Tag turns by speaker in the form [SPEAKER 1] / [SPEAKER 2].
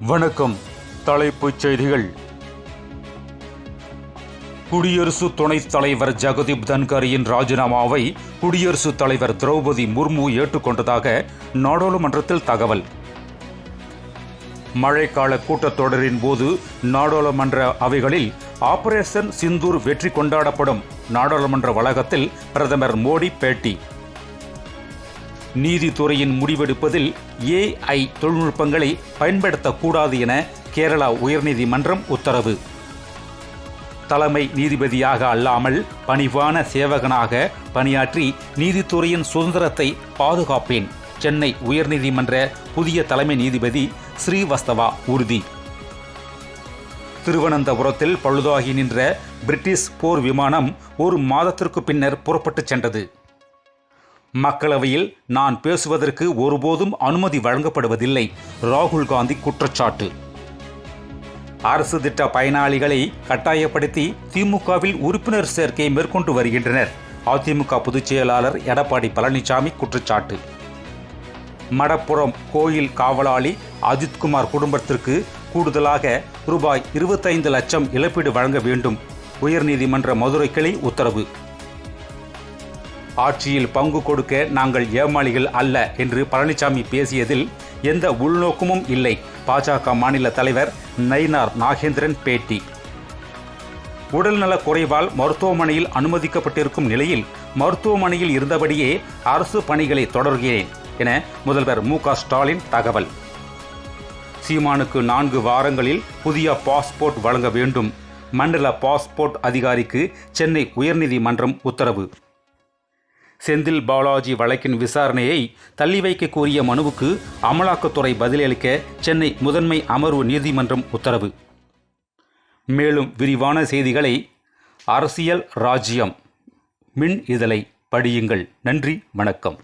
[SPEAKER 1] வணக்கம். தலைப்புச் செய்திகள். குடியரசு துணைத் தலைவர் ஜெகதீப் தன்கரின் ராஜினாமாவை குடியரசுத் தலைவர் திரௌபதி முர்மு ஏற்றுக்கொண்டதாக நாடாளுமன்றத்தில் தகவல். மழைக்கால கூட்டத்தொடரின் போது நாடாளுமன்ற அவைகளில் ஆபரேஷன் சிந்தூர் வெற்றி கொண்டாடப்படும். நாடாளுமன்ற வளாகத்தில் பிரதமர் மோடி பேட்டி. நீதித்துறையின் முடிவெடுப்பதில் AI தொழில்நுட்பங்களை பயன்படுத்தக்கூடாது என கேரளா உயர்நீதிமன்றம் உத்தரவு. தலைமை நீதிபதியாக அல்லாமல் பணிவான சேவகனாக பணியாற்றி நீதித்துறையின் சுதந்திரத்தை பாதுகாப்பேன். சென்னை உயர்நீதிமன்ற புதிய தலைமை நீதிபதி ஸ்ரீவஸ்தவா உறுதி. திருவனந்தபுரத்தில் பழுதாகி நின்ற பிரிட்டிஷ் போர் விமானம் ஒரு மாதத்திற்கு பின்னர் புறப்பட்டுச் சென்றது. மக்களவையில் நான் பேசுவதற்கு ஒருபோதும் அனுமதி வழங்கப்படுவதில்லை. ராகுல் காந்தி குற்றச்சாட்டு. அரசு திட்ட பயனாளிகளை கட்டாயப்படுத்தி திமுகவில் உறுப்பினர் சேர்க்கை மேற்கொண்டு வருகின்றனர். அதிமுக பொதுச் செயலாளர் எடப்பாடி பழனிசாமி குற்றச்சாட்டு. மடப்புறம் கோயில் காவலாளி அஜித்குமார் குடும்பத்திற்கு கூடுதலாக ரூபாய் 25 லட்சம் இழப்பீடு வழங்க வேண்டும். உயர்நீதிமன்ற மதுரை கிளை உத்தரவு. ஆட்சியில் பங்கு கொடுக்க நாங்கள் ஏமாளிகள் அல்ல என்று பழனிசாமி பேசியதில் எந்த உள்நோக்கமும் இல்லை. பாஜக மாநில தலைவர் நயினார் நாகேந்திரன் பேட்டி. உடல்நலக் குறைவால் மருத்துவமனையில் அனுமதிக்கப்பட்டிருக்கும் நிலையில் மருத்துவமனையில் இருந்தபடியே அரசு பணிகளை தொடர்கிறேன் என முதல்வர் மு.க. ஸ்டாலின் தகவல். சீமானுக்கு 4 வாரங்களில் புதிய பாஸ்போர்ட் வழங்க வேண்டும். மண்டல பாஸ்போர்ட் அதிகாரிக்கு சென்னை உயர்நீதிமன்றம் உத்தரவு. செந்தில் பாலாஜி வழக்கின் விசாரணையை தள்ளி வைக்க கோரிய மனுவுக்கு அமலாக்கத்துறை பதிலளிக்க சென்னை முதன்மை அமர்வு நீதிமன்றம் உத்தரவு. மேலும் விரிவான செய்திகளை அரசியல் ராஜ்யம் மின் இதழை படியுங்கள். நன்றி, வணக்கம்.